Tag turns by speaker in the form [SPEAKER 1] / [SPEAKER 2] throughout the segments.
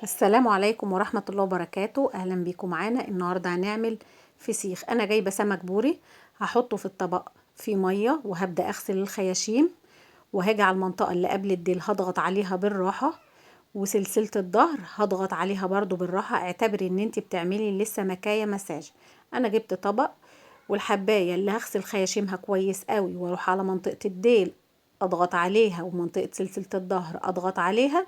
[SPEAKER 1] السلام عليكم ورحمة الله وبركاته. اهلا بيكم معانا. النهاردة هنعمل فسيخ. انا جايبة سمك بوري، هحطه في الطبق في مية وهبدأ اغسل الخياشيم، وهاجي على المنطقة اللي قبل الديل هضغط عليها بالراحة، وسلسلة الظهر هضغط عليها برضو بالراحة. اعتبري ان انت بتعملي لسه مكاية مساج. انا جبت طبق، والحباية اللي هغسل خياشيمها كويس قوي واروح على منطقة الديل اضغط عليها، ومنطقة سلسلة الظهر اضغط عليها،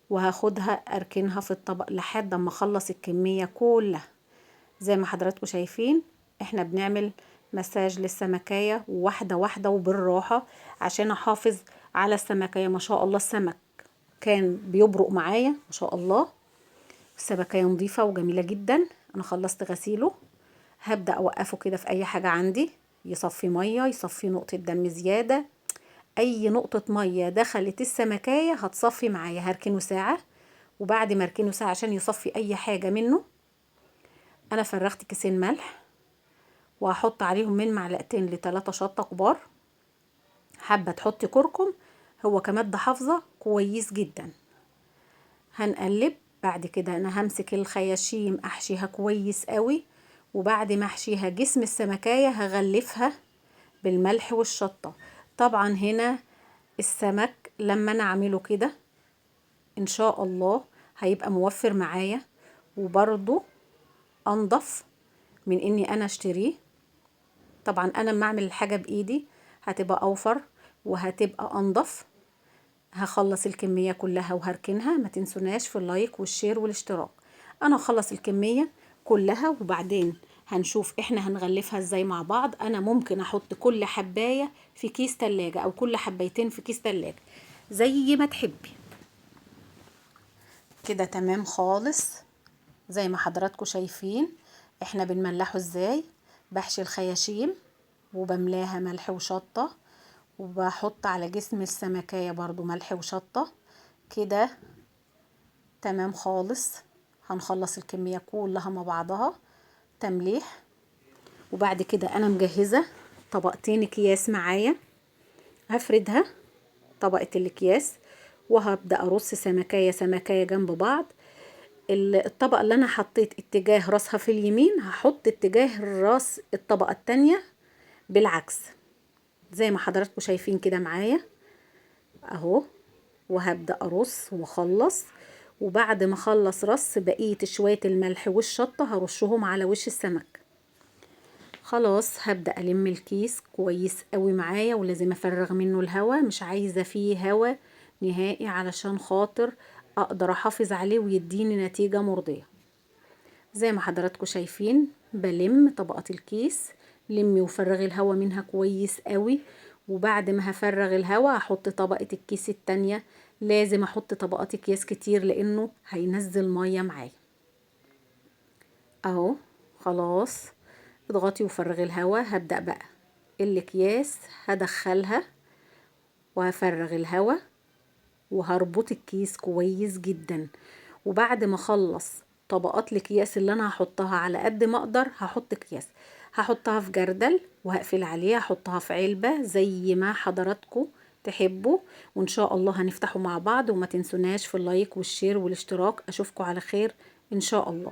[SPEAKER 1] وهاخدها اركنها في الطبق لحد اما اخلص الكمية كلها. زي ما حضراتكم شايفين احنا بنعمل مساج للسمكية واحدة واحدة وبالراحة عشان احافظ على السمكية. ما شاء الله السمك كان بيبرق معايا ما شاء الله. السمكية نظيفة وجميلة جدا. انا خلصت غسيله، هبدأ اوقفه كده في اي حاجة عندي يصفي مية، يصفي نقطة دم زيادة، اي نقطة مية دخلت السمكية هتصفي معايا. هركنه ساعة، وبعد ما اركنه ساعة عشان يصفي اي حاجة منه، انا فرغت كيسين ملح، وهحط عليهم من معلقتين لتلاتة شطة كبار. حابة تحطي كركم، هو كمادة حافظة كويس جدا. هنقلب. بعد كده انا همسك الخياشيم احشيها كويس قوي، وبعد ما احشيها جسم السمكية هغلفها بالملح والشطة. طبعا هنا السمك لما انا اعمله كده ان شاء الله هيبقى موفر معايا، وبرضو انضف من اني انا اشتريه. طبعا انا لما اعمل الحاجة بايدي هتبقى اوفر وهتبقى انضف. هخلص الكمية كلها وهركنها. ما تنسوناش في اللايك والشير والاشتراك. انا هخلص الكمية كلها وبعدين هنشوف احنا هنغلفها ازاي مع بعض. انا ممكن احط كل حباية في كيس تلاجة او كل حبايتين في كيس تلاجة زي ما تحبي. كده تمام خالص. زي ما حضراتكم شايفين احنا بنملحه ازاي. بحشي الخياشيم وبملاها ملح وشطة، وبحط على جسم السمكية برضو ملح وشطة. كده تمام خالص. هنخلص الكمية كلها مع بعضها تمليح. وبعد كده انا مجهزة طبقتين اكياس معايا، هفردها طبقة الاكياس، وهبدأ ارص سمكية سمكية جنب بعض. الطبقة اللي انا حطيت اتجاه راسها في اليمين هحط اتجاه راس الطبقة التانية بالعكس زي ما حضراتكم شايفين كده معايا اهو. وهبدأ ارص واخلص، وبعد ما اخلص رص بقية شوية الملح والشطة هرشهم على وش السمك. خلاص هبدأ ألم الكيس كويس قوي معايا، ولازم أفرغ منه الهواء، مش عايزة فيه هواء نهائي علشان خاطر أقدر أحافظ عليه ويديني نتيجة مرضية. زي ما حضراتكم شايفين بلم طبقات الكيس. لمي وفرغي الهواء منها كويس قوي، وبعد ما هفرغ الهواء هحط طبقة الكيس التانية. لازم احط طبقات اكياس كتير لانه هينزل مية معايا اهو. خلاص اضغطي وفرغي الهواء. هبدأ بقى الاكياس هدخلها وهفرغ الهواء وهربط الكيس كويس جدا. وبعد ما اخلص طبقات الاكياس اللي انا هحطها على قد ما اقدر هحط اكياس، هحطها في جردل وهقفل عليها، هحطها في علبة زي ما حضراتكم تحبوا، وان شاء الله هنفتحه مع بعض. وما تنسوناش في اللايك والشير والاشتراك. اشوفكم على خير ان شاء الله.